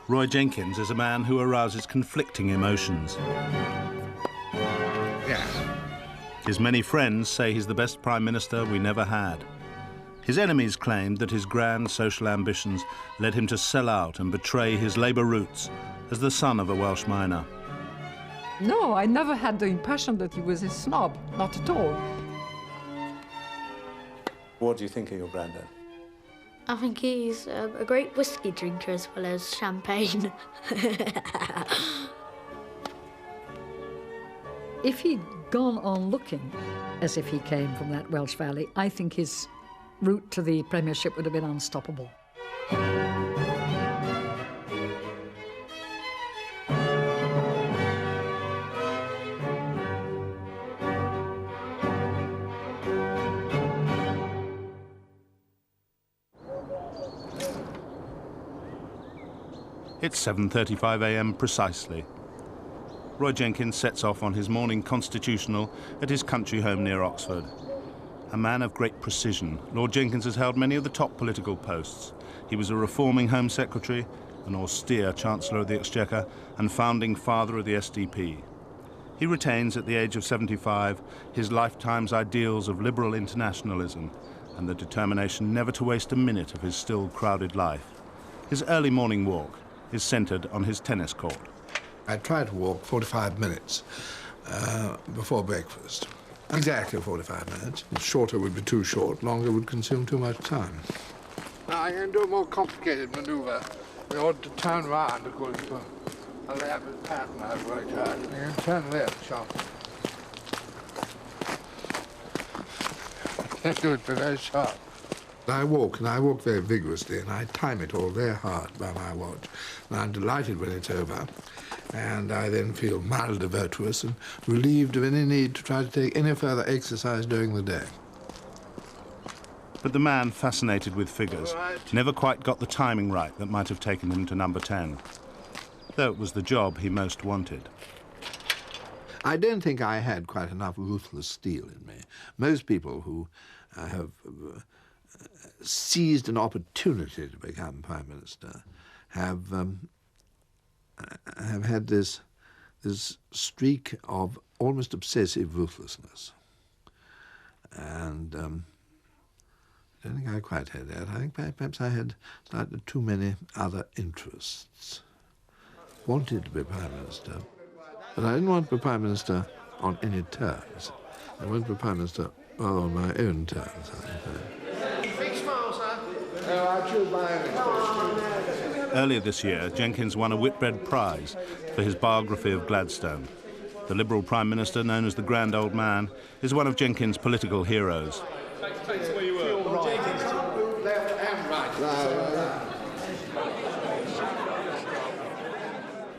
Roy Jenkins is a man who arouses conflicting emotions. Yes. His many friends say he's the best Prime Minister we never had. His enemies claimed that his grand social ambitions led him to sell out and betray his Labour roots as the son of a Welsh miner. No, I never had the impression that he was a snob, not at all. What do you think of your granddad? I think he's a great whiskey drinker as well as champagne. If he'd gone on looking as if he came from that Welsh valley, I think his route to the premiership would have been unstoppable. It's 7:35 a.m. precisely. Roy Jenkins sets off on his morning constitutional at his country home near Oxford. A man of great precision, Lord Jenkins has held many of the top political posts. He was a reforming Home Secretary, an austere Chancellor of the Exchequer, and founding father of the SDP. He retains at the age of 75 his lifetime's ideals of liberal internationalism and the determination never to waste a minute of his still crowded life. His early morning walk is centred on his tennis court. I try to walk 45 minutes before breakfast. Exactly 45 minutes. Shorter would be too short, longer would consume too much time. Now I'm going to do a more complicated manoeuvre. We ought to turn round according to a elaborate pattern I've worked out. You're going to turn left, sharp. Let's do it very sharp. I walk, and I walk very vigorously, and I time it all very hard by my watch. And I'm delighted when it's over, and I then feel mildly virtuous and relieved of any need to try to take any further exercise during the day. But the man, fascinated with figures, never quite got the timing right that might have taken him to number 10, though it was the job he most wanted. I don't think I had quite enough ruthless steel in me. Most people who have seized an opportunity to become Prime Minister have had this streak of almost obsessive ruthlessness. And I don't think I quite had that. I think perhaps I had slightly too many other interests. Wanted to be Prime Minister, but I didn't want to be Prime Minister on any terms. I wanted to be Prime Minister rather on my own terms, I think. Earlier this year, Jenkins won a Whitbread Prize for his biography of Gladstone. The Liberal Prime Minister, known as the Grand Old Man, is one of Jenkins' political heroes.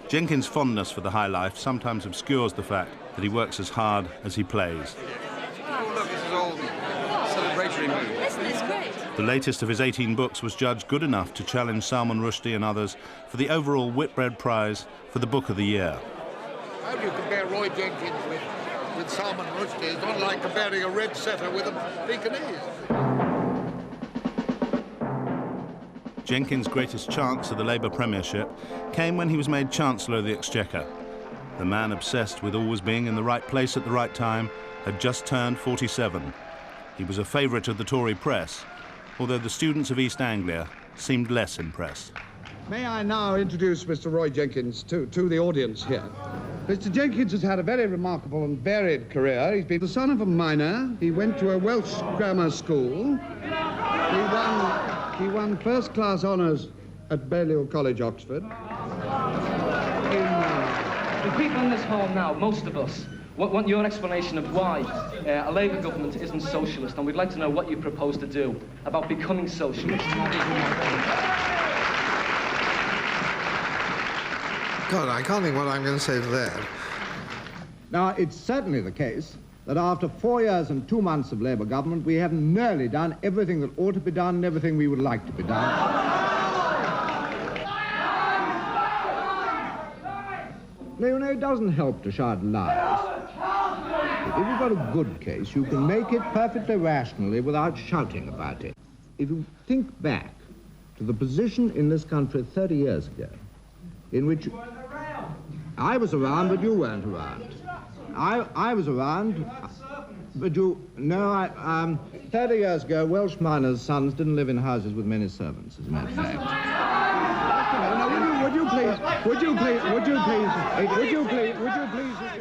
Jenkins' fondness for the high life sometimes obscures the fact that he works as hard as he plays. Oh, look, this is all celebratory mood. Isn't this great? The latest of his 18 books was judged good enough to challenge Salman Rushdie and others for the overall Whitbread Prize for the Book of the Year. How do you compare Roy Jenkins with Salman Rushdie? It's not like comparing a red setter with a Pekingese. Jenkins' greatest chance of the Labour premiership came when he was made Chancellor of the Exchequer. The man obsessed with always being in the right place at the right time had just turned 47. He was a favourite of the Tory press, although the students of East Anglia seemed less impressed. May I now introduce Mr. Roy Jenkins to the audience here. Mr. Jenkins has had a very remarkable and varied career. He's been the son of a miner. He went to a Welsh grammar school. He won first-class honours at Balliol College, Oxford. The people in this hall now, most of us, want your explanation of why a Labour government isn't socialist, and we'd like to know what you propose to do about becoming socialist. God, I can't think what I'm going to say to that. Now, it's certainly the case that after 4 years and 2 months of Labour government, we haven't nearly done everything that ought to be done and everything we would like to be done. No, you know, it doesn't help to shout lies. If you've got a good case, you can make it perfectly rationally without shouting about it. If you think back to the position in this country 30 years ago, in which I was around, but you weren't around. I was around, but you... No, 30 years ago, Welsh miners' sons didn't live in houses with many servants, as a matter of fact. Would you please...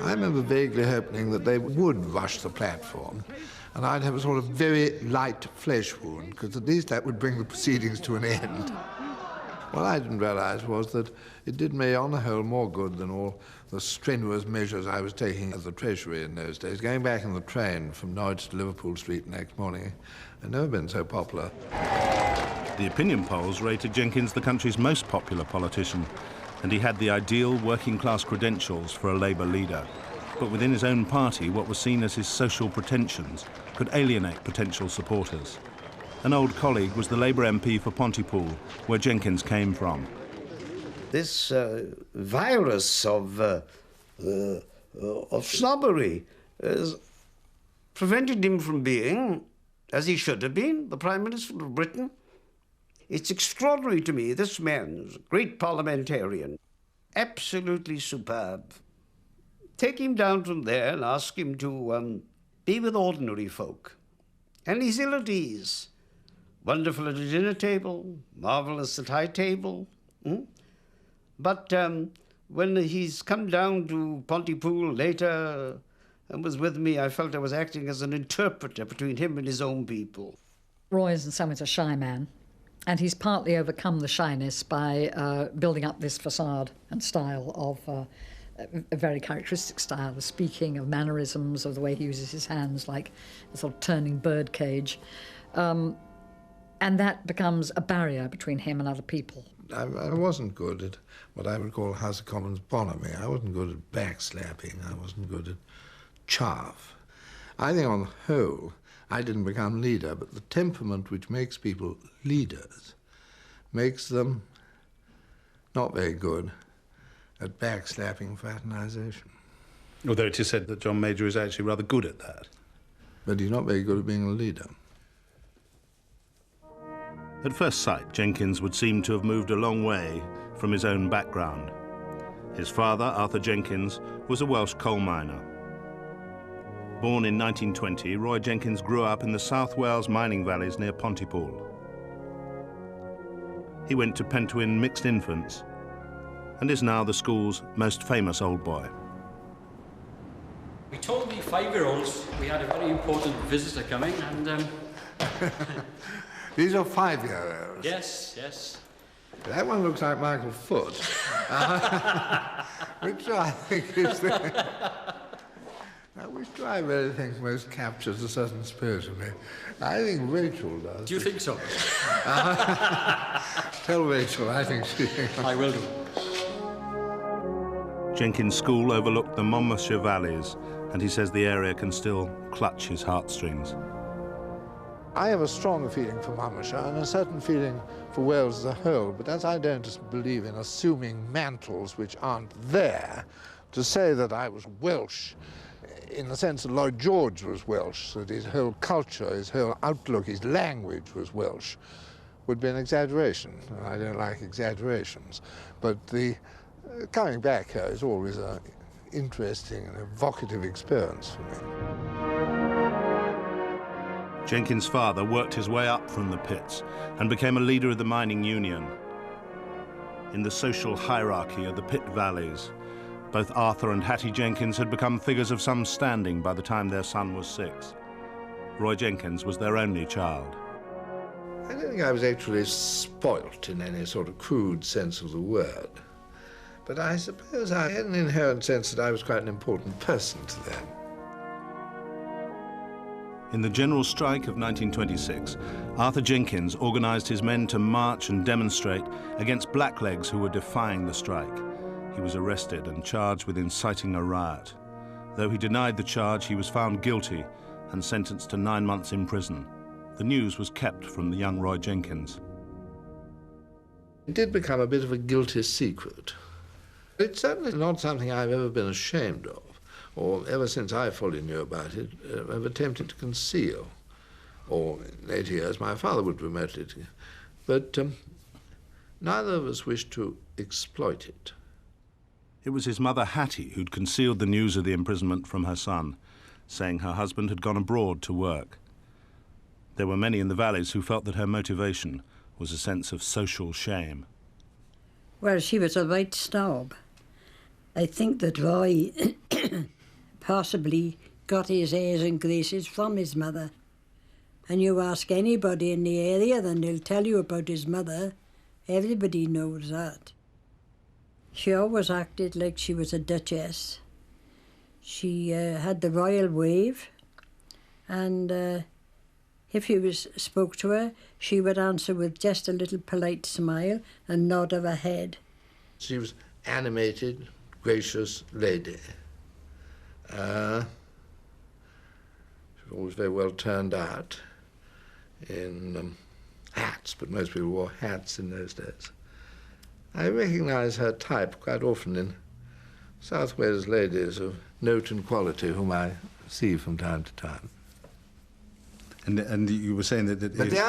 I remember vaguely hoping that they would rush the platform, and I'd have a sort of very light flesh wound, because at least that would bring the proceedings to an end. What I didn't realize was that it did me, on the whole, more good than all the strenuous measures I was taking at the Treasury in those days. Going back in the train from Norwich to Liverpool Street next morning, I'd never been so popular. The opinion polls rated Jenkins the country's most popular politician, and he had the ideal working-class credentials for a Labour leader. But within his own party, what was seen as his social pretensions could alienate potential supporters. An old colleague was the Labour MP for Pontypool, where Jenkins came from. This virus of snobbery has prevented him from being, as he should have been, the Prime Minister of Britain. It's extraordinary to me, this man is a great parliamentarian, absolutely superb. Take him down from there and ask him to be with ordinary folk. And he's ill at ease. Wonderful at a dinner table, marvellous at high table. But when he's come down to Pontypool later and was with me, I felt I was acting as an interpreter between him and his own people. Roy is in some ways a shy man, and he's partly overcome the shyness by building up this facade and style of a very characteristic style of speaking, of mannerisms, of the way he uses his hands, like a sort of turning bird cage. And that becomes a barrier between him and other people. I wasn't good at what I would call House of Commons bonhomie. I wasn't good at backslapping. I wasn't good at chaff. I think on the whole, I didn't become leader, but the temperament which makes people leaders makes them not very good at backslapping fraternisation. Although it is said that John Major is actually rather good at that. But he's not very good at being a leader. At first sight, Jenkins would seem to have moved a long way from his own background. His father, Arthur Jenkins, was a Welsh coal miner. Born in 1920, Roy Jenkins grew up in the South Wales mining valleys near Pontypool. He went to Pentwyn Mixed Infants and is now the school's most famous old boy. We told the 5-year-olds we had a very important visitor coming, and These are 5-year-olds? Yes, yes. That one looks like Michael Foot, which I think is the... Which do I really think most captures a certain spirit of me? I think Rachel does. Do you think so? Tell Rachel, I think she... I will do. Jenkins' school overlooked the Monmouthshire valleys, and he says the area can still clutch his heartstrings. I have a strong feeling for Monmouthshire and a certain feeling for Wales as a whole, but as I don't believe in assuming mantles which aren't there, to say that I was Welsh in the sense that Lloyd George was Welsh, that his whole culture, his whole outlook, his language was Welsh, would be an exaggeration. I don't like exaggerations. But the coming back here is always an interesting and evocative experience for me. Jenkins' father worked his way up from the pits and became a leader of the mining union. In the social hierarchy of the pit valleys, both Arthur and Hattie Jenkins had become figures of some standing by the time their son was 6. Roy Jenkins was their only child. I don't think I was actually spoilt in any sort of crude sense of the word, but I suppose I had an inherent sense that I was quite an important person to them. In the general strike of 1926, Arthur Jenkins organised his men to march and demonstrate against blacklegs who were defying the strike. He was arrested and charged with inciting a riot. Though he denied the charge, he was found guilty and sentenced to 9 months in prison. The news was kept from the young Roy Jenkins. It did become a bit of a guilty secret. It's certainly not something I've ever been ashamed of, or ever since I fully knew about it, have attempted to conceal. Or in later years, my father would promote it. But neither of us wished to exploit it. It was his mother Hattie who'd concealed the news of the imprisonment from her son, saying her husband had gone abroad to work. There were many in the valleys who felt that her motivation was a sense of social shame. Well, she was a right snob. I think that Roy possibly got his airs and graces from his mother. And you ask anybody in the area, then they'll tell you about his mother. Everybody knows that. She always acted like she was a duchess. She had the royal wave, and if you spoke to her, she would answer with just a little polite smile and nod of her head. She was animated, gracious lady. She was always very well turned out in hats, but most people wore hats in those days. I recognise her type quite often in South Wales ladies of note and quality whom I see from time to time. And you were saying that... But the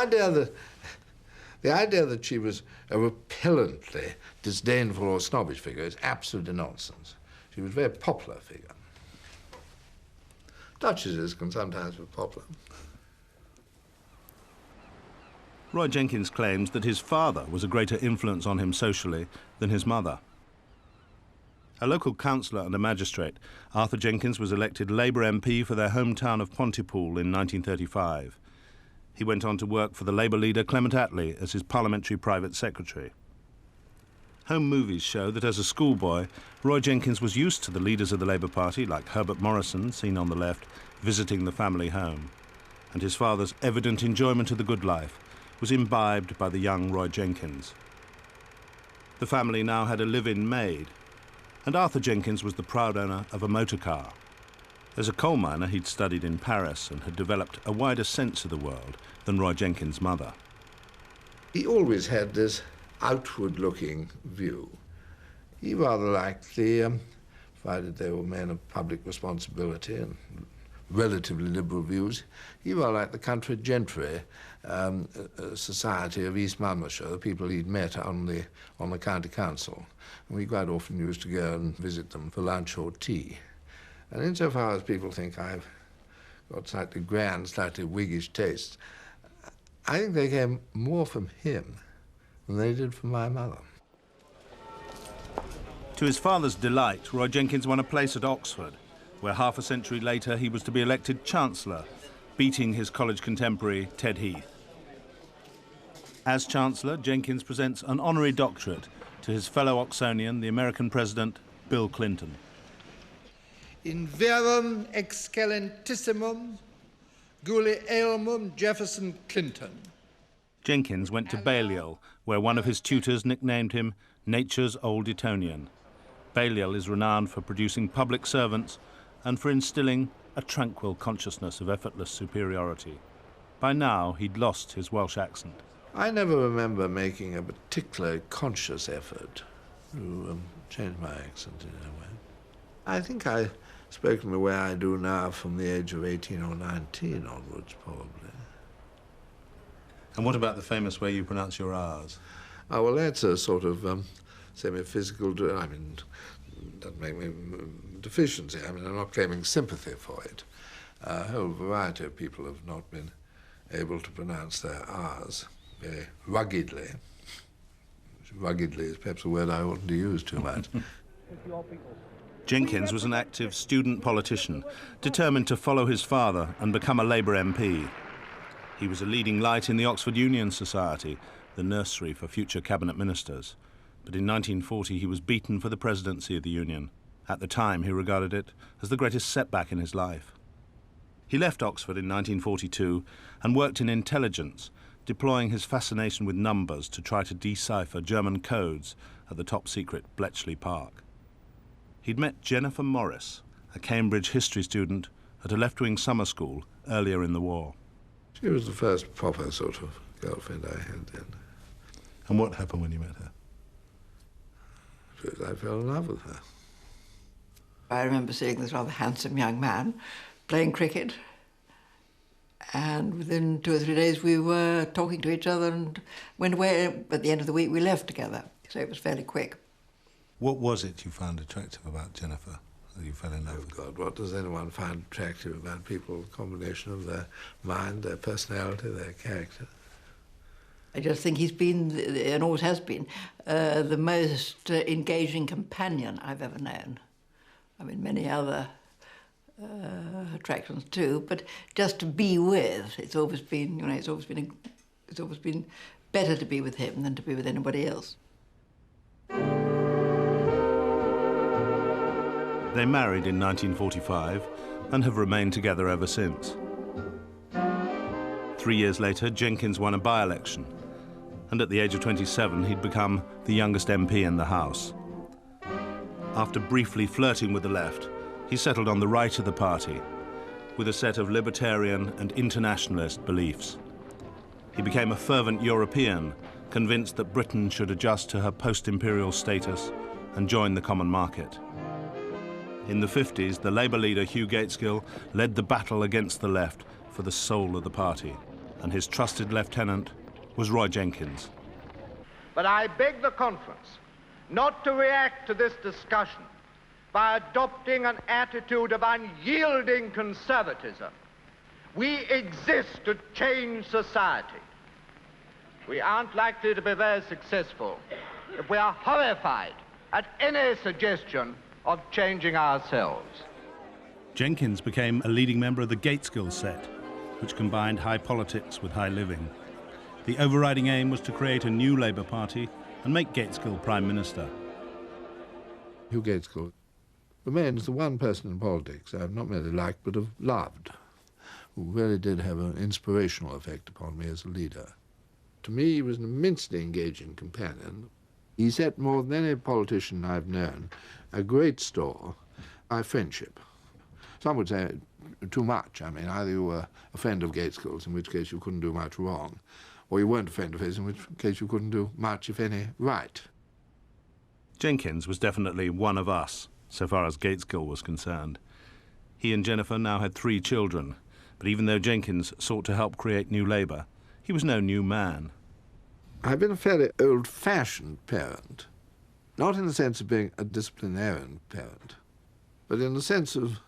idea that she was a repellently disdainful or snobbish figure is absolutely nonsense. She was a very popular figure. Duchesses can sometimes be popular. Roy Jenkins claims that his father was a greater influence on him socially than his mother. A local councillor and a magistrate, Arthur Jenkins was elected Labour MP for their hometown of Pontypool in 1935. He went on to work for the Labour leader Clement Attlee as his parliamentary private secretary. Home movies show that as a schoolboy, Roy Jenkins was used to the leaders of the Labour Party, like Herbert Morrison, seen on the left, visiting the family home. And his father's evident enjoyment of the good life was imbibed by the young Roy Jenkins. The family now had a live-in maid, and Arthur Jenkins was the proud owner of a motor car. As a coal miner, he'd studied in Paris and had developed a wider sense of the world than Roy Jenkins' mother. He always had this outward-looking view. He rather liked the, provided they were men of public responsibility and relatively liberal views, he rather liked the country gentry society of East Monmouthshire, the people he'd met on the county council. And we quite often used to go and visit them for lunch or tea. And insofar as people think I've got slightly grand, slightly Whiggish tastes, I think they came more from him than they did from my mother. To his father's delight, Roy Jenkins won a place at Oxford, where half a century later he was to be elected Chancellor, beating his college contemporary Ted Heath. As Chancellor, Jenkins presents an honorary doctorate to his fellow Oxonian, the American President, Bill Clinton. In verum excellentissimum Gulielmum Jefferson Clinton. Jenkins went to Balliol, where one of his tutors nicknamed him Nature's Old Etonian. Balliol is renowned for producing public servants and for instilling a tranquil consciousness of effortless superiority. By now, he'd lost his Welsh accent. I never remember making a particular conscious effort to change my accent in any way. I think I spoke in the way I do now from the age of 18 or 19 onwards, probably. And what about the famous way you pronounce your R's? Oh, well, that's a sort of semi-physical, I mean, doesn't make me deficiency. I mean, I'm not claiming sympathy for it. A whole variety of people have not been able to pronounce their R's very ruggedly. Ruggedly is perhaps a word I oughtn't to use too much. Jenkins was an active student politician, determined to follow his father and become a Labour MP. He was a leading light in the Oxford Union Society, the nursery for future cabinet ministers. But in 1940 he was beaten for the presidency of the Union. At the time he regarded it as the greatest setback in his life. He left Oxford in 1942 and worked in intelligence, deploying his fascination with numbers to try to decipher German codes at the top-secret Bletchley Park. He'd met Jennifer Morris, a Cambridge history student at a left-wing summer school earlier in the war. She was the first proper sort of girlfriend I had then. And what happened when you met her? First I fell in love with her. I remember seeing this rather handsome young man playing cricket, and within 2 or 3 days we were talking to each other and went away. At the end of the week we left together, so it was fairly quick. What was it you found attractive about Jennifer, that you fell in love with? Oh, God, what does anyone find attractive about people? A combination of their mind, their personality, their character. I just think he's been, and always has been, the most engaging companion I've ever known. I mean, many other attractions too, but just to be with, it's always been, you know, it's always been better to be with him than to be with anybody else. They married in 1945 and have remained together ever since. 3 years later, Jenkins won a by-election, and at the age of 27, he'd become the youngest MP in the House. After briefly flirting with the left, he settled on the right of the party, with a set of libertarian and internationalist beliefs. He became a fervent European, convinced that Britain should adjust to her post-imperial status and join the common market. In the 50s, the Labour leader Hugh Gaitskell led the battle against the left for the soul of the party, and his trusted lieutenant was Roy Jenkins. But I beg the conference not to react to this discussion by adopting an attitude of unyielding conservatism. We exist to change society. We aren't likely to be very successful if we are horrified at any suggestion of changing ourselves. Jenkins became a leading member of the Gaitskell set, which combined high politics with high living. The overriding aim was to create a new Labour Party and make Gaitskell Prime Minister. Hugh Gaitskell remains the one person in politics I've not merely liked but have loved, who really did have an inspirational effect upon me as a leader. To me, he was an immensely engaging companion. He set more than any politician I've known a great store by friendship. Some would say too much. I mean, either you were a friend of Gaitskell's, in which case you couldn't do much wrong, or you weren't a friend of his, in which case you couldn't do much, if any, right. Jenkins was definitely one of us, so far as Gaitskell was concerned. He and Jennifer now had 3 children, but even though Jenkins sought to help create New Labour, he was no new man. I've been a fairly old-fashioned parent, not in the sense of being a disciplinarian parent, but in the sense of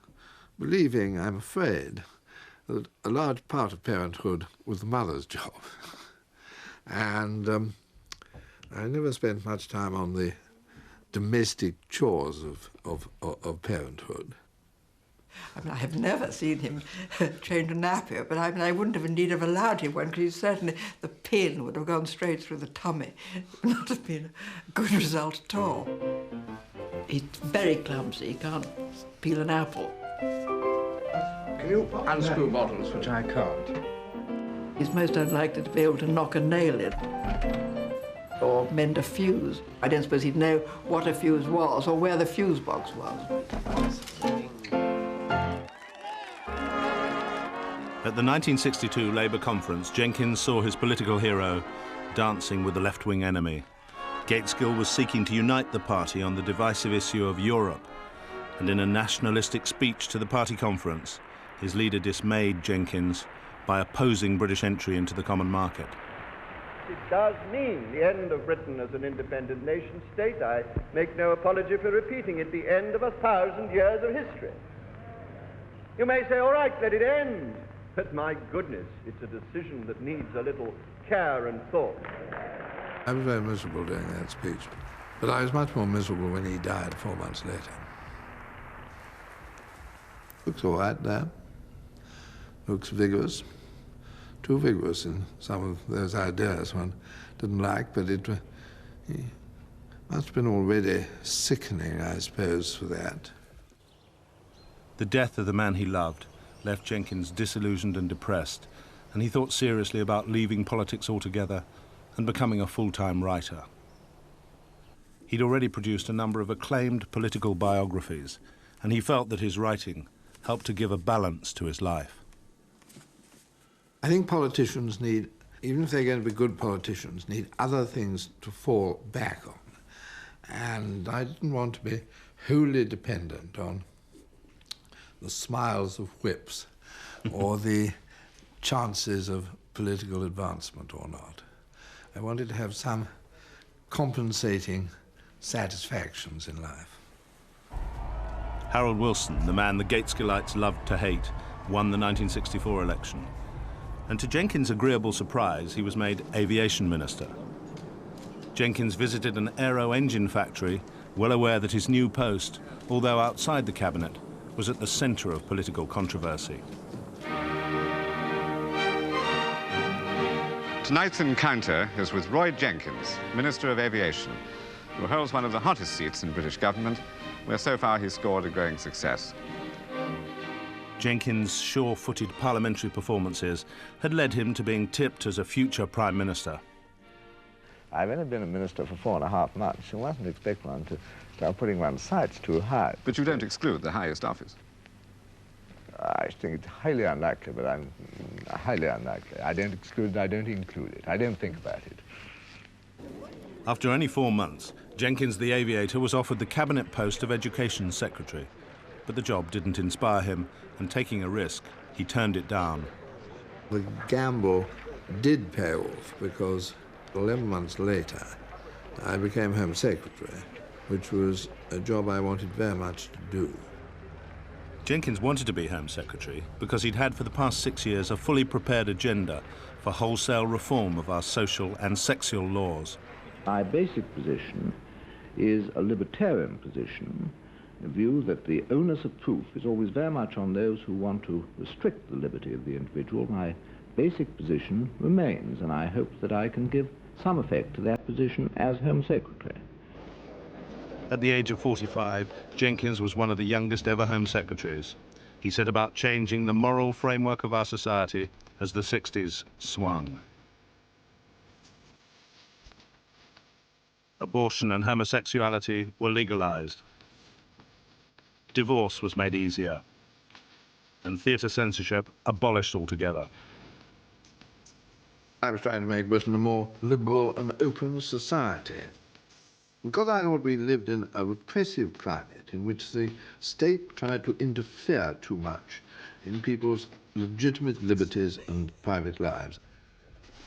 believing, I'm afraid, that a large part of parenthood was the mother's job. And I never spent much time on the domestic chores of parenthood. I mean, I have never seen him change a nappy, but I mean, I wouldn't have indeed have allowed him one, because certainly the pin would have gone straight through the tummy. It would not have been a good result at all. He's very clumsy. He can't peel an apple. Can you unscrew bottles, which I can't? He's most unlikely to be able to knock a nail in or mend a fuse. I don't suppose he'd know what a fuse was or where the fuse box was. At the 1962 Labour conference, Jenkins saw his political hero dancing with the left-wing enemy. Gaitskell was seeking to unite the party on the divisive issue of Europe, and in a nationalistic speech to the party conference, his leader dismayed Jenkins by opposing British entry into the common market. It does mean the end of Britain as an independent nation-state. I make no apology for repeating it, the end of 1,000 years of history. You may say, all right, let it end. But my goodness, it's a decision that needs a little care and thought. I was very miserable during that speech, but I was much more miserable when he died 4 months later. Looks all right there. Looks vigorous. Too vigorous in some of those ideas one didn't like, but he must have been already sickening, I suppose, for that. The death of the man he loved left Jenkins disillusioned and depressed, and he thought seriously about leaving politics altogether and becoming a full-time writer. He'd already produced a number of acclaimed political biographies, and he felt that his writing helped to give a balance to his life. I think politicians need, even if they're going to be good politicians, need other things to fall back on. And I didn't want to be wholly dependent on the smiles of whips or the chances of political advancement or not. I wanted to have some compensating satisfactions in life. Harold Wilson, the man the Gateskiellites loved to hate, won the 1964 election. And to Jenkins' agreeable surprise, he was made aviation minister. Jenkins visited an aero-engine factory, well aware that his new post, although outside the cabinet, was at the centre of political controversy. Tonight's encounter is with Roy Jenkins, Minister of Aviation, who holds one of the hottest seats in British government, where so far he's scored a growing success. Jenkins' sure-footed parliamentary performances had led him to being tipped as a future Prime Minister. I've only been a minister for 4.5 months, and mustn't expect one to start putting one's sights too high. But you don't exclude the highest office? I think it's highly unlikely, but I'm highly unlikely. I don't exclude it, I don't include it. I don't think about it. After only 4 months, Jenkins the aviator was offered the cabinet post of Education Secretary. But the job didn't inspire him, and taking a risk, he turned it down. The gamble did pay off because 11 months later, I became Home Secretary, which was a job I wanted very much to do. Jenkins wanted to be Home Secretary because he'd had for the past 6 years a fully prepared agenda for wholesale reform of our social and sexual laws. My basic position is a libertarian position, a view that the onus of proof is always very much on those who want to restrict the liberty of the individual. My basic position remains, and I hope that I can give some effect to that position as Home Secretary. At the age of 45, Jenkins was one of the youngest ever Home Secretaries. He set about changing the moral framework of our society as the 60s swung. Abortion and homosexuality were legalized. Divorce was made easier. And theatre censorship abolished altogether. I was trying to make Britain a more liberal and open society. Because I thought we lived in a repressive climate in which the state tried to interfere too much in people's legitimate liberties and private lives.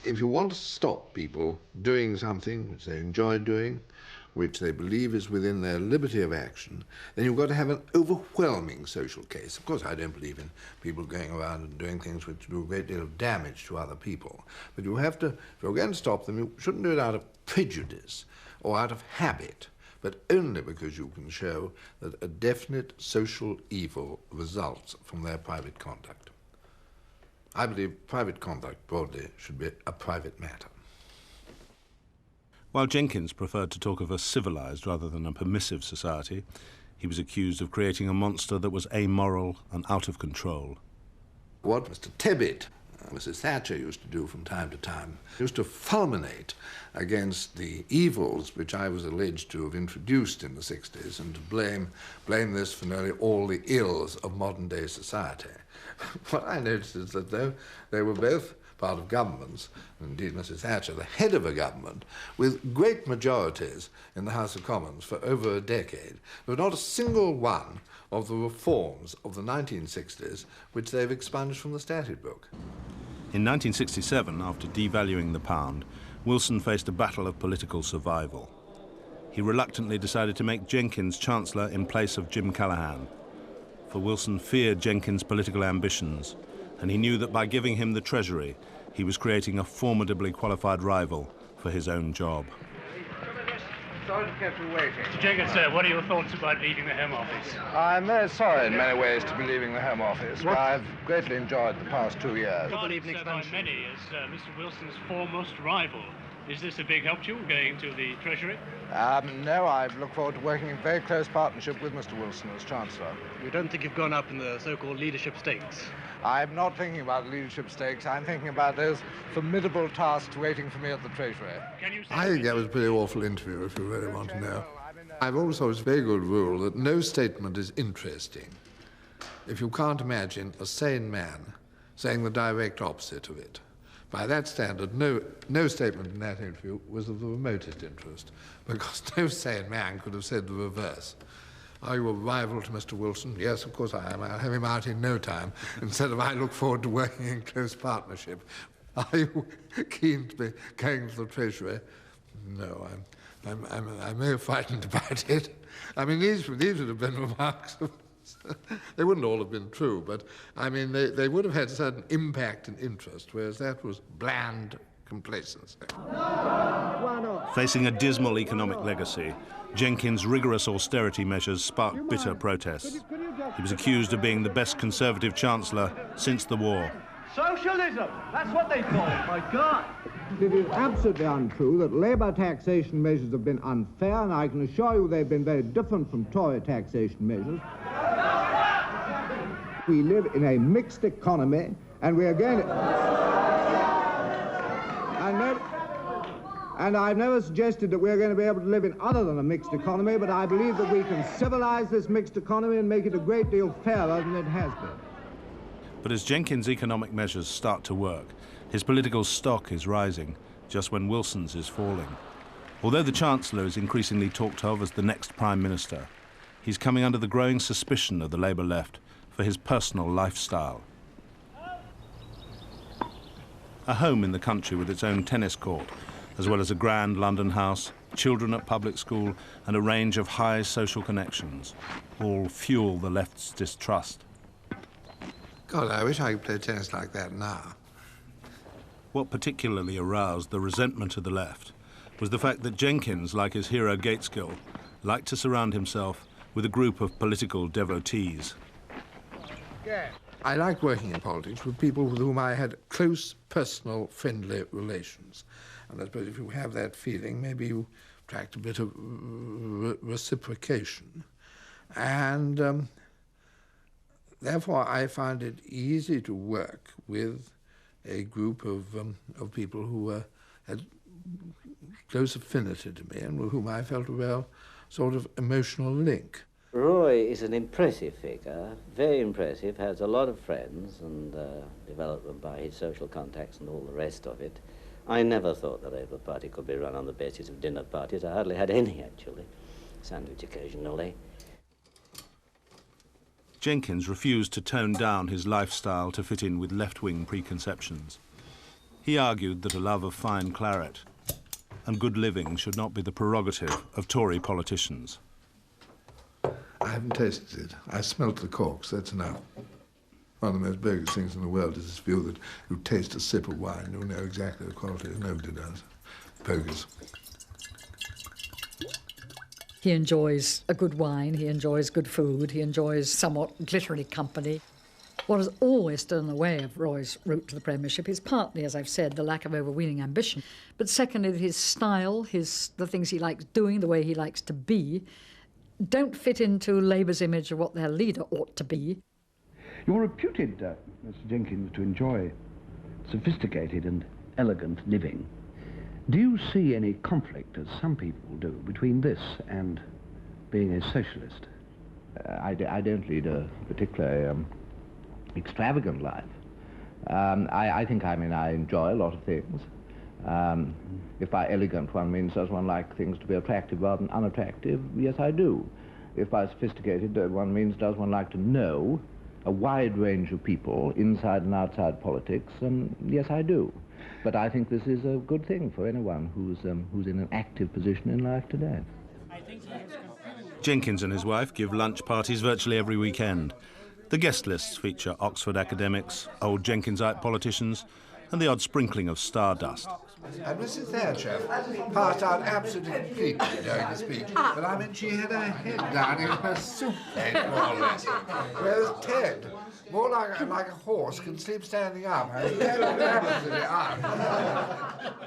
If you want to stop people doing something which they enjoy doing, which they believe is within their liberty of action, then you've got to have an overwhelming social case. Of course, I don't believe in people going around and doing things which do a great deal of damage to other people. But you have to, if you're going to stop them, you shouldn't do it out of prejudice or out of habit, but only because you can show that a definite social evil results from their private conduct. I believe private conduct broadly should be a private matter. While Jenkins preferred to talk of a civilized rather than a permissive society, he was accused of creating a monster that was amoral and out of control. What Mr. Tebbit, Mrs. Thatcher used to do from time to time, used to fulminate against the evils which I was alleged to have introduced in the 60s and to blame this for nearly all the ills of modern-day society. What I noticed is that though they were both part of governments, indeed Mrs. Thatcher, the head of a government, with great majorities in the House of Commons for over a decade, there was not a single one of the reforms of the 1960s which they've expunged from the statute book. In 1967, after devaluing the pound, Wilson faced a battle of political survival. He reluctantly decided to make Jenkins Chancellor in place of Jim Callaghan. For Wilson feared Jenkins' political ambitions, and he knew that by giving him the Treasury, he was creating a formidably qualified rival for his own job. Sorry to keep you waiting. Mr. Jenkins, sir, what are your thoughts about leaving the Home Office? I'm very sorry in many ways to be leaving the Home Office, but I've greatly enjoyed the past 2 years. Regarded by many as Mr. Wilson's foremost rival. Is this a big help to you going to the Treasury? No, I look forward to working in very close partnership with Mr. Wilson as Chancellor. You don't think you've gone up in the so-called leadership stakes? I'm not thinking about leadership stakes. I'm thinking about those formidable tasks waiting for me at the Treasury. I think that was a pretty awful interview, if you really want to know. I've always thought it's a very good rule that no statement is interesting if you can't imagine a sane man saying the direct opposite of it. By that standard, no statement in that interview was of the remotest interest, because no sane man could have said the reverse. Are you a rival to Mr. Wilson? Yes, of course I am. I'll have him out in no time, instead of I look forward to working in close partnership. Are you keen to be going to the Treasury? No, I'm I'm very frightened about it. I mean, these would have been remarks. They wouldn't all have been true, but I mean, they would have had a certain impact and interest, whereas that was bland complacency. Facing a dismal economic legacy, Jenkins' rigorous austerity measures sparked bitter protests. He was accused of being the best Conservative Chancellor since the war. Socialism! That's what they call it, my God! It is absolutely untrue that Labour taxation measures have been unfair, and I can assure you they've been very different from Tory taxation measures. We live in a mixed economy, and we are going to... And I've never suggested that we're going to be able to live in other than a mixed economy, but I believe that we can civilize this mixed economy and make it a great deal fairer than it has been. But as Jenkins' economic measures start to work, his political stock is rising, just when Wilson's is falling. Although the Chancellor is increasingly talked of as the next Prime Minister, he's coming under the growing suspicion of the Labour left for his personal lifestyle. A home in the country with its own tennis court, as well as a grand London house, children at public school, and a range of high social connections, all fuel the left's distrust. God, I wish I could play tennis like that now. What particularly aroused the resentment of the left was the fact that Jenkins, like his hero Gateskill, liked to surround himself with a group of political devotees. I liked working in politics with people with whom I had close, personal, friendly relations. And I suppose if you have that feeling, maybe you attract a bit of reciprocation. And therefore, I found it easy to work with a group of people who had close affinity to me and with whom I felt a real sort of emotional link. Roy is an impressive figure, very impressive, has a lot of friends and developed them by his social contacts and all the rest of it. I never thought the Labour Party could be run on the basis of dinner parties. I hardly had any, actually. Sandwich occasionally. Jenkins refused to tone down his lifestyle to fit in with left-wing preconceptions. He argued that a love of fine claret and good living should not be the prerogative of Tory politicians. I haven't tasted it. I smelt the corks, that's enough. One of the most bogus things in the world is this view that you taste a sip of wine, you'll know exactly the quality. Nobody does. Bogus. He enjoys a good wine, he enjoys good food, he enjoys somewhat glittery company. What has always stood in the way of Roy's route to the premiership is partly, as I've said, the lack of overweening ambition, but secondly, his style, the things he likes doing, the way he likes to be, don't fit into Labour's image of what their leader ought to be. You're reputed, Mr. Jenkins, to enjoy sophisticated and elegant living. Do you see any conflict, as some people do, between this and being a socialist? I don't lead a particularly extravagant life. I think, I enjoy a lot of things. If by elegant one means does one like things to be attractive rather than unattractive, yes, I do. If by sophisticated one means does one like to know a wide range of people inside and outside politics, yes, I do. But I think this is a good thing for anyone who's in an active position in life today. Jenkins and his wife give lunch parties virtually every weekend. The guest lists feature Oxford academics, old Jenkinsite politicians, and the odd sprinkling of stardust. And Mrs. Thatcher passed out absolutely completely during the speech, but she had her head down in her soup plate, more or less. Whereas Ted, more like a horse, can sleep standing up.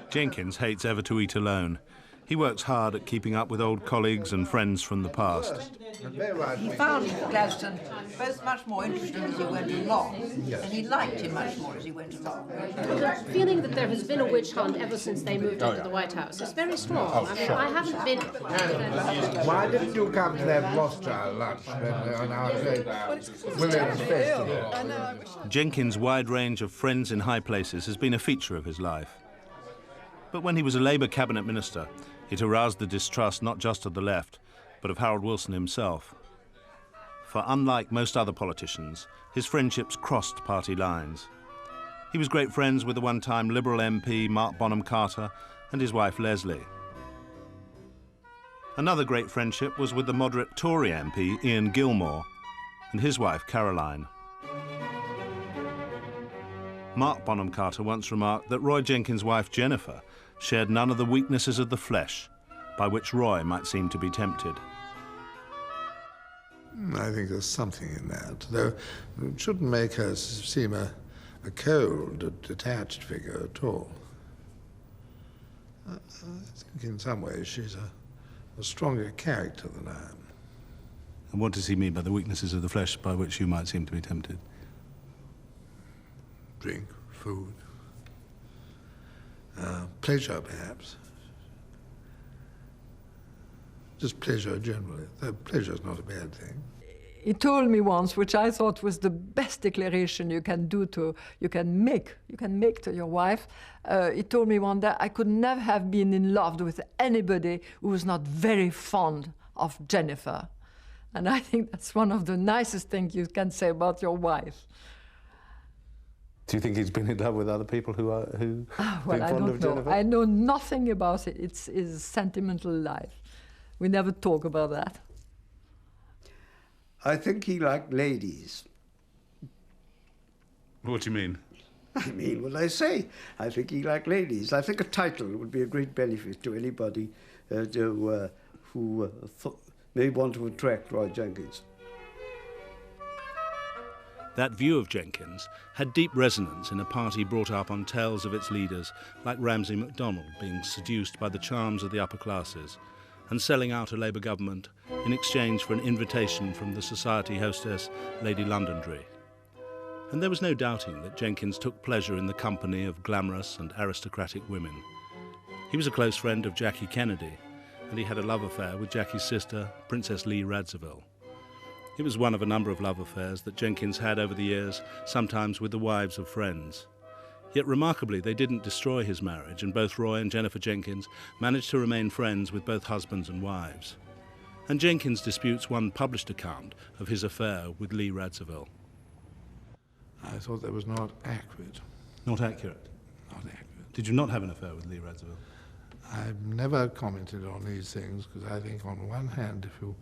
Jenkins hates ever to eat alone. He works hard at keeping up with old colleagues and friends from the past. He found Gladstone both much more interesting as he went along, and he liked him much more as he went along. The feeling that there has been a witch hunt ever since they moved into the White House is very strong. I haven't been... Why didn't you come to that Rothschild lunch on our Williams Festival? Jenkins' wide range of friends in high places has been a feature of his life. But when he was a Labour cabinet minister, it aroused the distrust not just of the left, but of Harold Wilson himself. For unlike most other politicians, his friendships crossed party lines. He was great friends with the one-time Liberal MP Mark Bonham Carter and his wife Leslie. Another great friendship was with the moderate Tory MP Ian Gilmore and his wife Caroline. Mark Bonham Carter once remarked that Roy Jenkins' wife Jennifer shared none of the weaknesses of the flesh by which Roy might seem to be tempted. I think there's something in that, though it shouldn't make her seem a cold, detached figure at all. I think in some ways she's a stronger character than I am. And what does he mean by the weaknesses of the flesh by which you might seem to be tempted? Drink, food, pleasure perhaps. Just pleasure generally. Pleasure is not a bad thing. He told me once, which I thought was the best declaration you can make to your wife. He told me one day I could never have been in love with anybody who was not very fond of Jennifer. And I think that's one of the nicest things you can say about your wife. Do you think he's been in love with other people who well, been I fond don't of know. Jennifer? I know nothing about it. It's his sentimental life. We never talk about that. I think he liked ladies. What do you mean? I mean what I say. I think he liked ladies. I think a title would be a great benefit to anybody who may want to attract Roy Jenkins. That view of Jenkins had deep resonance in a party brought up on tales of its leaders, like Ramsay MacDonald being seduced by the charms of the upper classes and selling out a Labour government in exchange for an invitation from the society hostess, Lady Londonderry. And there was no doubting that Jenkins took pleasure in the company of glamorous and aristocratic women. He was a close friend of Jackie Kennedy, and he had a love affair with Jackie's sister, Princess Lee Radziwill. It was one of a number of love affairs that Jenkins had over the years, sometimes with the wives of friends. Yet remarkably, they didn't destroy his marriage, and both Roy and Jennifer Jenkins managed to remain friends with both husbands and wives. And Jenkins disputes one published account of his affair with Lee Radziwill. I thought that was not accurate. Not accurate? Not accurate. Did you not have an affair with Lee Radziwill? I've never commented on these things because I think on one hand, if you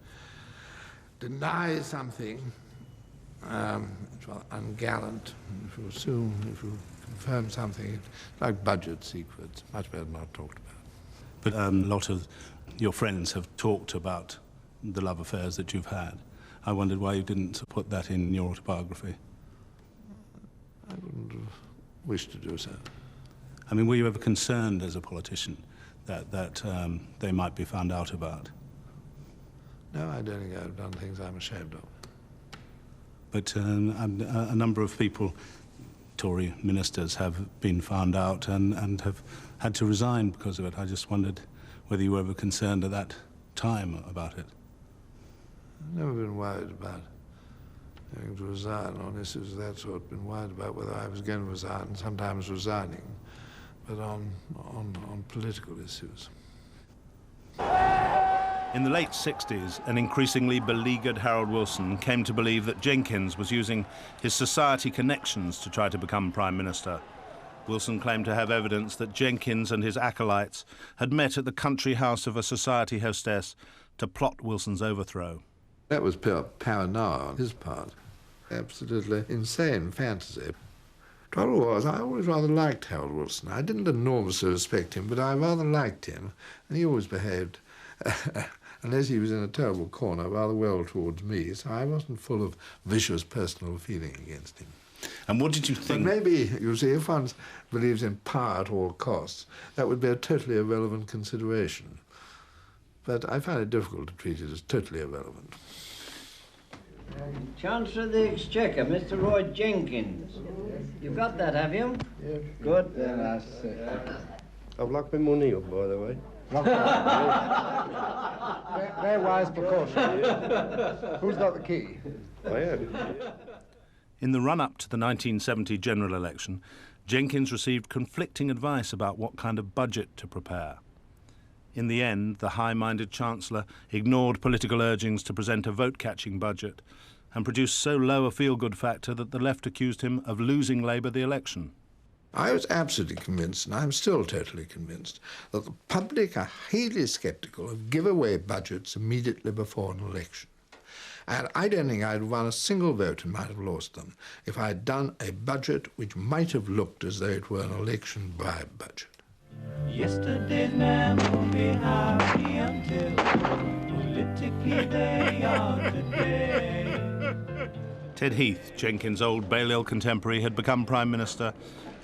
deny something, it's rather ungallant. If you confirm something, it's like budget secrets, much better not talked about. But a lot of your friends have talked about the love affairs that you've had. I wondered why you didn't put that in your autobiography. I wouldn't have wished to do so. I mean, were you ever concerned as a politician that they might be found out about? No, I don't think I've done things I'm ashamed of. But a number of people, Tory ministers, have been found out and have had to resign because of it. I just wondered whether you were ever concerned at that time about it. I've never been worried about having to resign on issues of that sort. Been worried about whether I was going to resign, sometimes resigning, but on political issues. In the late 60s, an increasingly beleaguered Harold Wilson came to believe that Jenkins was using his society connections to try to become Prime Minister. Wilson claimed to have evidence that Jenkins and his acolytes had met at the country house of a society hostess to plot Wilson's overthrow. That was pure paranoia on his part. Absolutely insane fantasy. Trouble was, I always rather liked Harold Wilson. I didn't enormously respect him, but I rather liked him, and he always behaved, unless he was in a terrible corner, rather well towards me, so I wasn't full of vicious personal feeling against him. And what did you think? But maybe, you see, if one believes in power at all costs, that would be a totally irrelevant consideration. But I find it difficult to treat it as totally irrelevant. Chancellor of the Exchequer, Mr. Roy Jenkins. You've got that, have you? Yeah. Good. Then I've locked my money up, by the way. Very wise precaution. Who's got the key? I have. In the run-up to the 1970 general election, Jenkins received conflicting advice about what kind of budget to prepare. In the end, the high-minded Chancellor ignored political urgings to present a vote-catching budget and produced so low a feel-good factor that the left accused him of losing Labour the election. I was absolutely convinced, and I'm still totally convinced, that the public are highly sceptical of giveaway budgets immediately before an election. And I don't think I'd won a single vote and might have lost them if I'd done a budget which might have looked as though it were an election bribe budget. Yesterday's man will be happy until politically they are today. Ted Heath, Jenkins' old Balliol contemporary, had become Prime Minister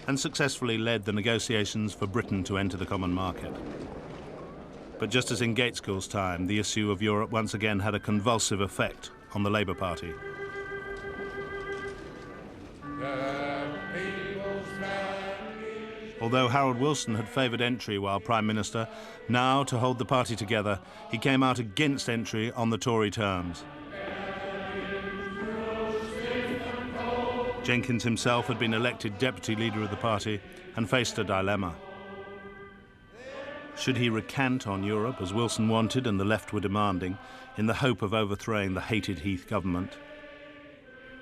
and successfully led the negotiations for Britain to enter the common market. But just as in Gaitskell's time, the issue of Europe once again had a convulsive effect on the Labour Party. Although Harold Wilson had favoured entry while Prime Minister, now, to hold the party together, he came out against entry on the Tory terms. Jenkins himself had been elected deputy leader of the party and faced a dilemma. Should he recant on Europe, as Wilson wanted and the left were demanding, in the hope of overthrowing the hated Heath government?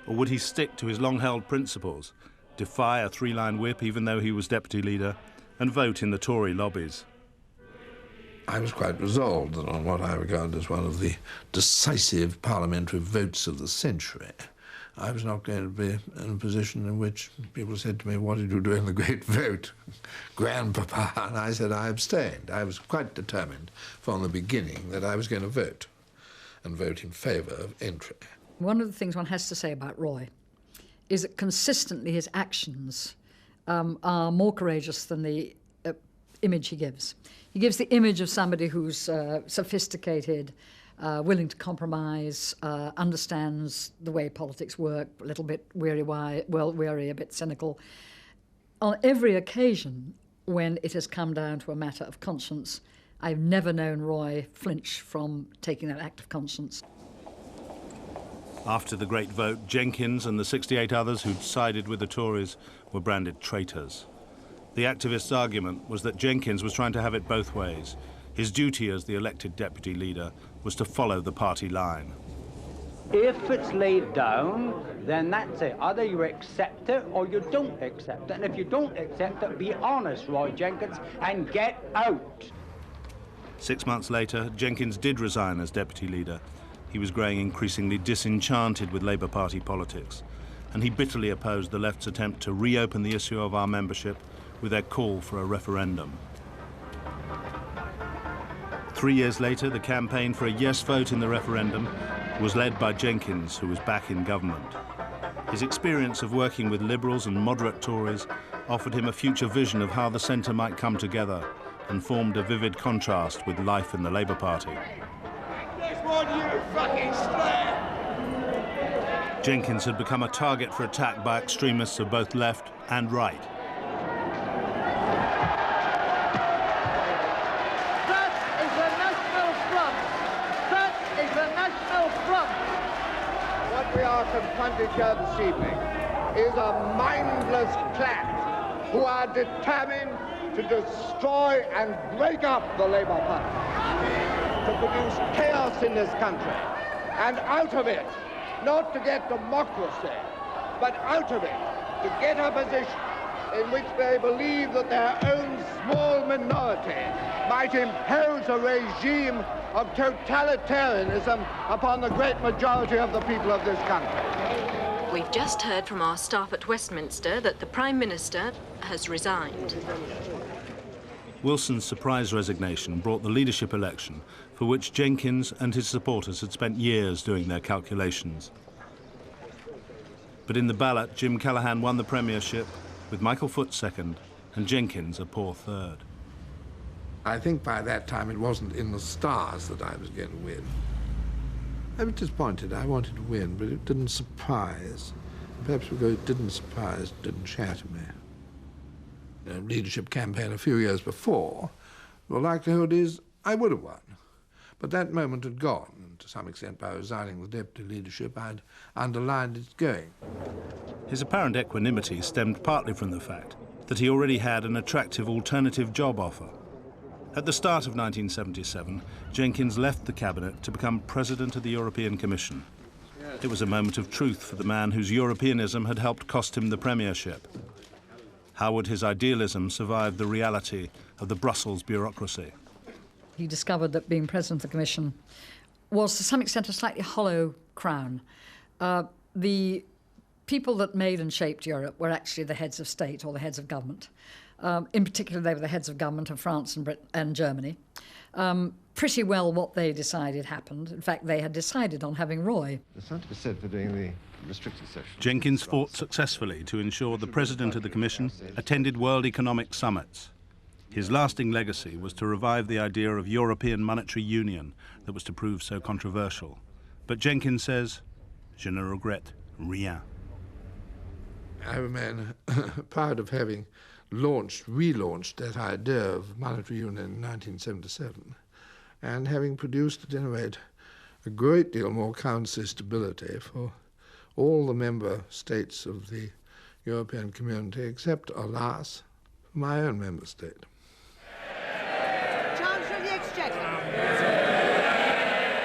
Or would he stick to his long-held principles, defy a three-line whip even though he was deputy leader, and vote in the Tory lobbies? I was quite resolved that on what I regard as one of the decisive parliamentary votes of the century, I was not going to be in a position in which people said to me, "What did you do in the great vote, Grandpapa?" And I said I abstained. I was quite determined from the beginning that I was going to vote, and vote in favour of entry. One of the things one has to say about Roy is that consistently his actions are more courageous than the image he gives. He gives the image of somebody who's sophisticated, willing to compromise, understands the way politics work, a little bit weary, a bit cynical. On every occasion when it has come down to a matter of conscience, I've never known Roy flinch from taking that act of conscience. After the great vote, Jenkins and the 68 others who'd sided with the Tories were branded traitors. The activists' argument was that Jenkins was trying to have it both ways. His duty as the elected deputy leader was to follow the party line. If it's laid down, then that's it. Either you accept it or you don't accept it. And if you don't accept it, be honest, Roy Jenkins, and get out. 6 months later, Jenkins did resign as deputy leader. He was growing increasingly disenchanted with Labour Party politics, and he bitterly opposed the left's attempt to reopen the issue of our membership with their call for a referendum. 3 years later, the campaign for a yes vote in the referendum was led by Jenkins, who was back in government. His experience of working with Liberals and moderate Tories offered him a future vision of how the centre might come together, and formed a vivid contrast with life in the Labour Party. Jenkins had become a target for attack by extremists of both left and right. That is the National Front! That is the National Front! What we are confronted here this evening is a mindless clan who are determined to destroy and break up the Labour Party, to produce chaos in this country, and out of it, not to get democracy, but out of it, to get a position in which they believe that their own small minority might impose a regime of totalitarianism upon the great majority of the people of this country. We've just heard from our staff at Westminster that the Prime Minister has resigned. Wilson's surprise resignation brought the leadership election, for which Jenkins and his supporters had spent years doing their calculations. But in the ballot, Jim Callaghan won the premiership, with Michael Foot second and Jenkins a poor third. I think by that time it wasn't in the stars that I was going to win. I was disappointed. I wanted to win, but it didn't surprise. Perhaps because it didn't surprise, it didn't shatter me. Leadership campaign a few years before, the likelihood is I would have won. But that moment had gone, and to some extent by resigning the deputy leadership, I'd underlined its going. His apparent equanimity stemmed partly from the fact that he already had an attractive alternative job offer. At the start of 1977, Jenkins left the cabinet to become president of the European Commission. It was a moment of truth for the man whose Europeanism had helped cost him the premiership. How would his idealism survive the reality of the Brussels bureaucracy? He discovered that being president of the Commission was, to some extent, a slightly hollow crown. The people that made and shaped Europe were actually the heads of state or the heads of government. In particular, they were the heads of government of France and Britain and Germany. Pretty well what they decided happened. In fact, they had decided on having Roy. There's something to be said for doing the restricted session. Jenkins fought successfully to ensure the president of the Commission attended World Economic Summits. His lasting legacy was to revive the idea of European monetary union that was to prove so controversial. But Jenkins says, "Je ne regrette rien." I remain proud of having relaunched that idea of monetary union in 1977, and having produced, at any rate, a great deal more currency stability for all the member states of the European community, except, alas, for my own member state. Chancellor of the Exchequer.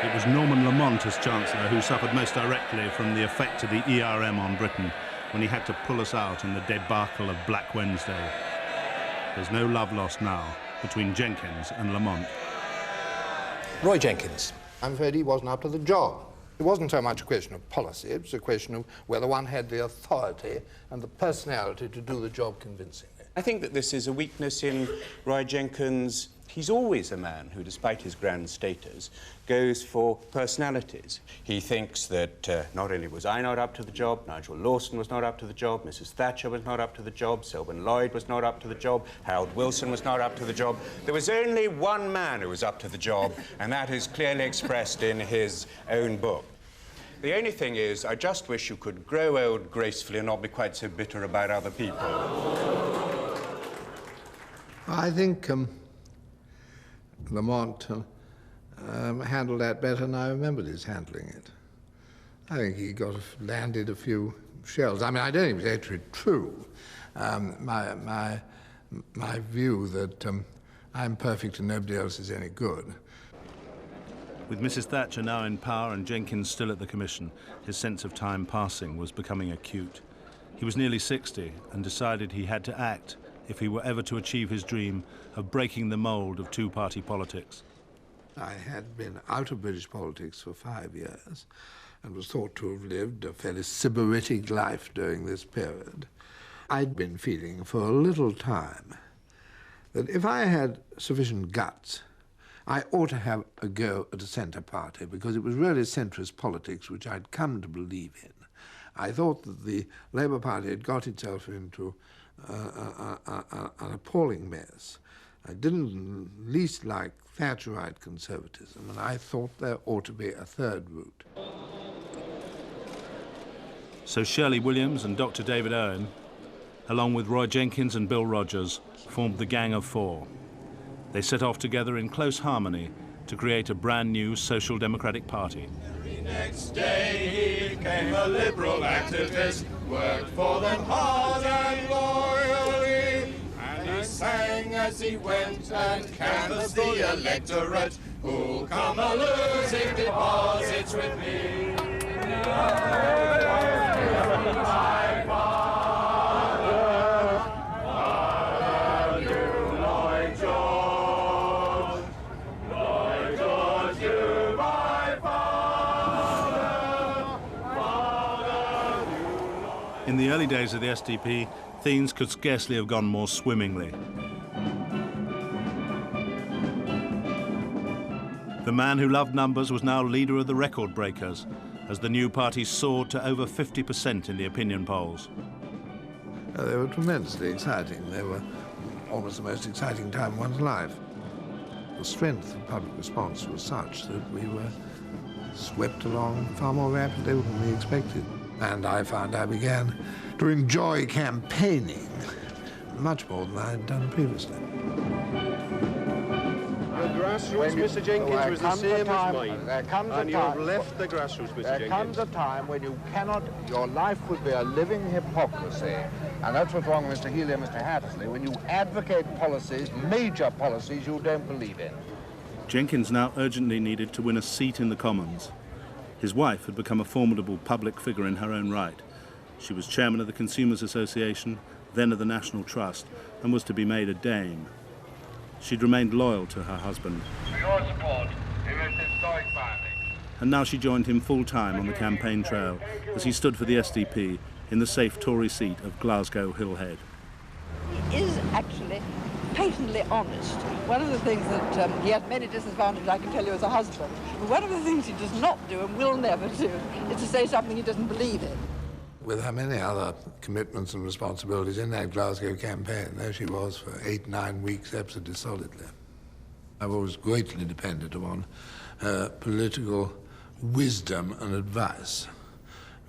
It was Norman Lamont as Chancellor who suffered most directly from the effect of the ERM on Britain when he had to pull us out in the debacle of Black Wednesday. There's no love lost now between Jenkins and Lamont. Roy Jenkins. I'm afraid he wasn't up to the job. It wasn't so much a question of policy, it was a question of whether one had the authority and the personality to do the job convincingly. I think that this is a weakness in Roy Jenkins. He's always a man who, despite his grand status, goes for personalities. He thinks that not only was I not up to the job, Nigel Lawson was not up to the job, Mrs. Thatcher was not up to the job, Selwyn Lloyd was not up to the job, Harold Wilson was not up to the job. There was only one man who was up to the job, and that is clearly expressed in his own book. The only thing is, I just wish you could grow old gracefully and not be quite so bitter about other people. I think Lamont handled that better than I remembered his handling it. I think he landed a few shells. I mean, I don't think it was actually true. My view that I'm perfect and nobody else is any good. With Mrs. Thatcher now in power and Jenkins still at the Commission, his sense of time passing was becoming acute. He was nearly 60 and decided he had to act if he were ever to achieve his dream of breaking the mould of two-party politics. I had been out of British politics for 5 years and was thought to have lived a fairly sybaritic life during this period. I'd been feeling for a little time that if I had sufficient guts, I ought to have a go at a centre party, because it was really centrist politics which I'd come to believe in. I thought that the Labour Party had got itself into an appalling mess. I didn't least like Thatcherite conservatism, and I thought there ought to be a third route. So Shirley Williams and Dr. David Owen, along with Roy Jenkins and Bill Rogers, formed the Gang of Four. They set off together in close harmony to create a brand new social democratic party. The next day he came a liberal activist, worked for them hard and loyally, and he sang as he went and canvassed the electorate, who'll come a losing deposits with me. In the early days of the SDP, things could scarcely have gone more swimmingly. The man who loved numbers was now leader of the record breakers, as the new party soared to over 50% in the opinion polls. They were tremendously exciting. They were almost the most exciting time of one's life. The strength of public response was such that we were swept along far more rapidly than we expected. And I found I began to enjoy campaigning much more than I had done previously. The grassroots, Mr. Jenkins, was the same as mine. There comes and you have left the grassroots, Mr. Jenkins. There comes a time when you cannot, your life would be a living hypocrisy. And that's what's wrong with Mr. Healy and Mr. Hattersley, when you advocate policies, major policies you don't believe in. Jenkins now urgently needed to win a seat in the Commons. His wife had become a formidable public figure in her own right. She was chairman of the Consumers Association, then of the National Trust, and was to be made a dame. She'd remained loyal to her husband. For your support in this historic filing. And now she joined him full-time on the campaign trail as he stood for the SDP in the safe Tory seat of Glasgow Hillhead. He is actually patently honest. One of the things that he has many disadvantages, I can tell you, as a husband. But one of the things he does not do and will never do is to say something he doesn't believe in. With her many other commitments and responsibilities in that Glasgow campaign, there she was for 8-9 weeks absolutely solidly. I was greatly dependent upon her political wisdom and advice.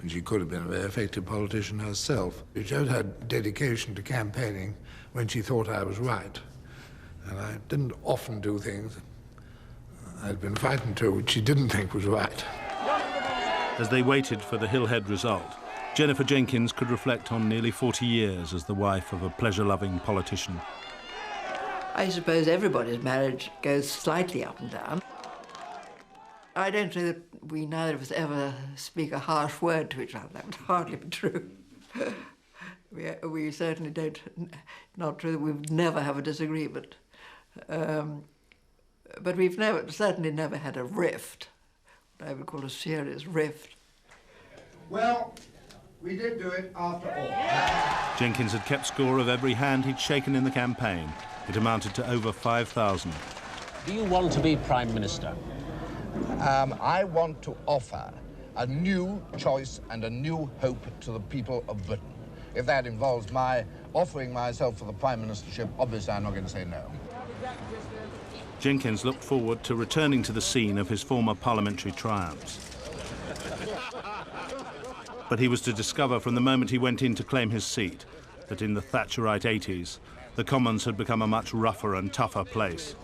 And she could have been a very effective politician herself. She showed her dedication to campaigning when she thought I was right. And I didn't often do things I'd been frightened to, which she didn't think was right. As they waited for the Hillhead result, Jennifer Jenkins could reflect on nearly 40 years as the wife of a pleasure-loving politician. I suppose everybody's marriage goes slightly up and down. I don't say that we neither of us ever speak a harsh word to each other. That would hardly be true. We certainly don't, not true that we would never have a disagreement. But we've certainly never had a rift, what I would call a serious rift. Well, we did do it after all. Jenkins had kept score of every hand he'd shaken in the campaign. It amounted to over 5,000. Do you want to be Prime Minister? I want to offer a new choice and a new hope to the people of Britain. If that involves my offering myself for the Prime Ministership, obviously I'm not going to say no. Jenkins looked forward to returning to the scene of his former parliamentary triumphs. But he was to discover from the moment he went in to claim his seat that in the Thatcherite 80s, the Commons had become a much rougher and tougher place.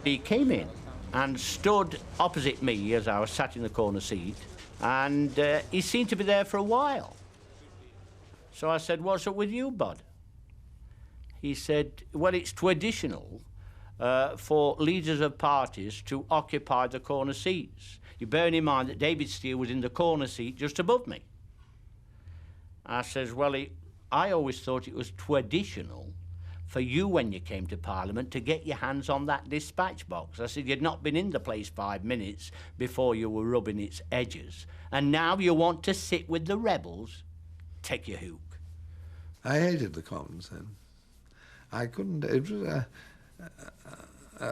He came in and stood opposite me as I was sat in the corner seat, and he seemed to be there for a while. So I said, "What's up with you, bud?" He said, "Well, it's traditional for leaders of parties to occupy the corner seats. You bear in mind that David Steele was in the corner seat just above me." I says, "Well, I always thought it was traditional for you, when you came to Parliament, to get your hands on that dispatch box." I said, "You'd not been in the place 5 minutes before you were rubbing its edges. And now you want to sit with the rebels? Take your hook." I hated the Commons then. I couldn't. It was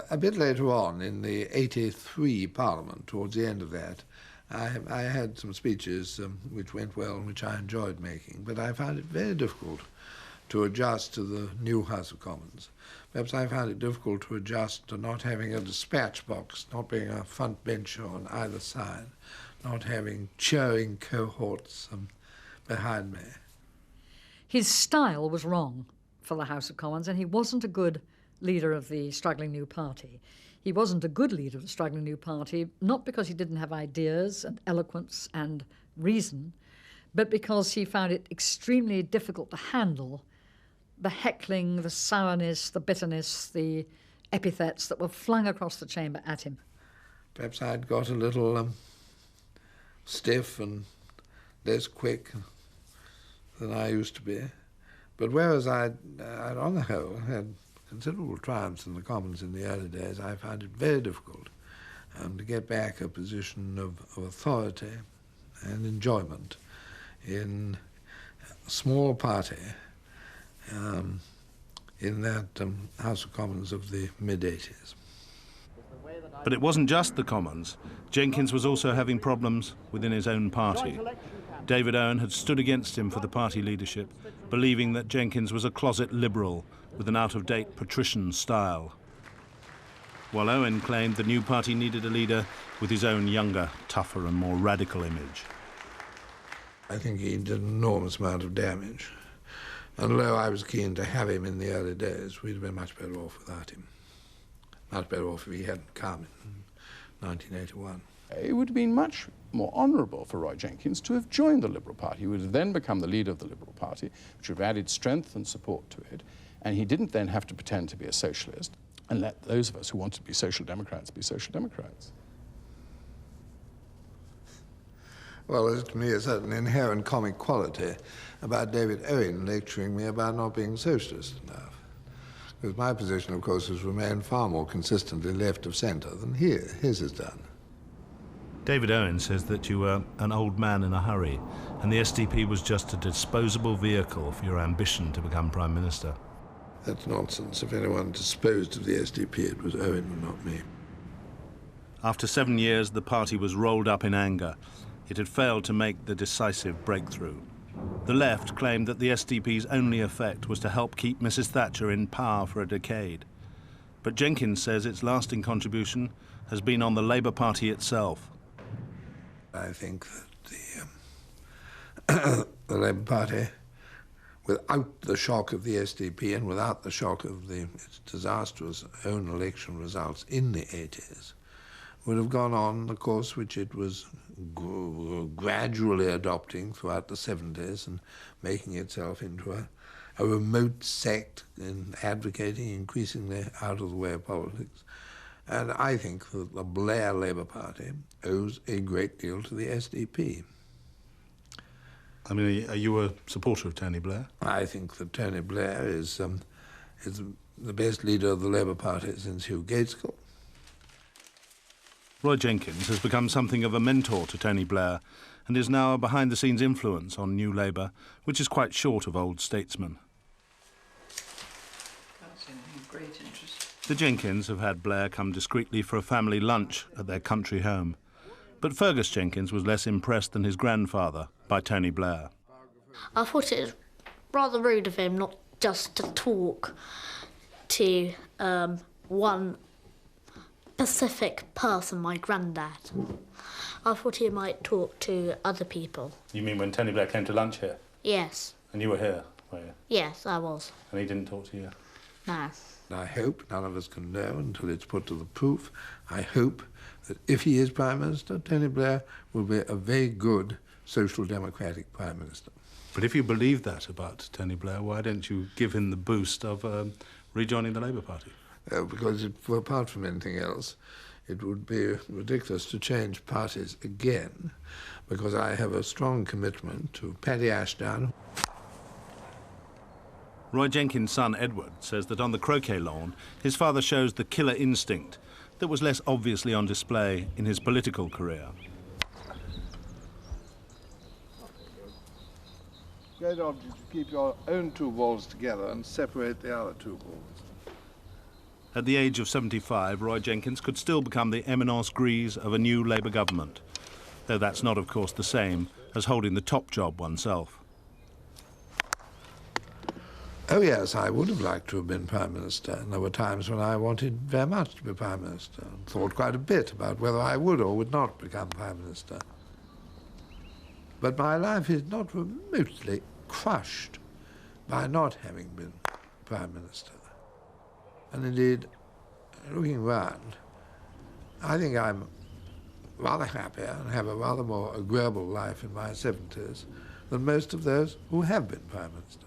a bit later on, in the 83 Parliament, towards the end of that, I had some speeches which went well and which I enjoyed making, but I found it very difficult to adjust to the new House of Commons. Perhaps I found it difficult to adjust to not having a dispatch box, not being a front bencher on either side, not having cheering cohorts behind me. His style was wrong for the House of Commons, and he wasn't a good leader of the struggling new party. He wasn't a good leader of the struggling new party, not because he didn't have ideas and eloquence and reason, but because he found it extremely difficult to handle the heckling, the sourness, the bitterness, the epithets that were flung across the chamber at him. Perhaps I'd got a little stiff and less quick than I used to be. But whereas I'd on the whole, had considerable triumphs in the Commons in the early days, I found it very difficult to get back a position of authority and enjoyment in a small party in that House of Commons of the mid-80s. But it wasn't just the Commons. Jenkins was also having problems within his own party. David Owen had stood against him for the party leadership, believing that Jenkins was a closet liberal with an out-of-date patrician style. While Owen claimed the new party needed a leader with his own younger, tougher and more radical image. I think he did an enormous amount of damage. And although I was keen to have him in the early days, we'd have been much better off without him. Much better off if he hadn't come in 1981. It would have been much more honourable for Roy Jenkins to have joined the Liberal Party. He would have then become the leader of the Liberal Party, which would have added strength and support to it, and he didn't then have to pretend to be a socialist and let those of us who wanted to be social democrats be social democrats. Well, there's to me a certain inherent comic quality about David Owen lecturing me about not being socialist enough. Because my position, of course, has remained far more consistently left of centre than his has done. David Owen says that you were an old man in a hurry, and the SDP was just a disposable vehicle for your ambition to become Prime Minister. That's nonsense. If anyone disposed of the SDP, it was Owen and not me. After 7 years, the party was rolled up in anger. It had failed to make the decisive breakthrough. The left claimed that the SDP's only effect was to help keep Mrs. Thatcher in power for a decade. But Jenkins says its lasting contribution has been on the Labour Party itself. I think that the Labour Party, without the shock of the SDP and without the shock of its disastrous own election results in the 80s, would have gone on the course which it was gradually adopting throughout the 70s and making itself into a remote sect and advocating increasingly out of the way of politics. And I think that the Blair Labour Party owes a great deal to the SDP. I mean, are you a supporter of Tony Blair? I think that Tony Blair is the best leader of the Labour Party since Hugh Gaitskell. Roy Jenkins has become something of a mentor to Tony Blair and is now a behind-the-scenes influence on New Labour, which is quite short of old statesmen. That's in great interest. The Jenkins have had Blair come discreetly for a family lunch at their country home. But Fergus Jenkins was less impressed than his grandfather by Tony Blair. I thought it was rather rude of him not just to talk to one specific person, my granddad. I thought he might talk to other people. You mean when Tony Blair came to lunch here? Yes. And you were here, were you? Yes, I was. And he didn't talk to you? No. I hope, none of us can know until it's put to the proof, I hope that if he is Prime Minister, Tony Blair will be a very good social democratic Prime Minister. But if you believe that about Tony Blair, why don't you give him the boost of rejoining the Labour Party? Because apart from anything else, it would be ridiculous to change parties again, because I have a strong commitment to Paddy Ashdown. Roy Jenkins' son, Edward, says that on the croquet lawn, his father shows the killer instinct that was less obviously on display in his political career. Great object to keep your own two balls together and separate the other two balls. At the age of 75, Roy Jenkins could still become the eminence grise of a new Labour government, though that's not, of course, the same as holding the top job oneself. Oh yes, I would have liked to have been Prime Minister, and there were times when I wanted very much to be Prime Minister, and thought quite a bit about whether I would or would not become Prime Minister. But my life is not remotely crushed by not having been Prime Minister. And indeed, looking round, I think I'm rather happier and have a rather more agreeable life in my 70s than most of those who have been Prime Minister.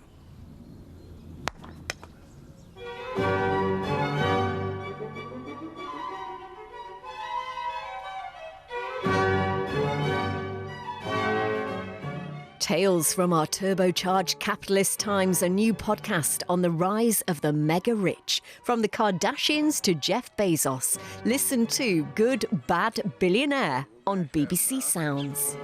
Tales from our turbocharged capitalist times, a new podcast on the rise of the mega rich. From the Kardashians to Jeff Bezos. Listen to Good, Bad Billionaire on BBC Sounds.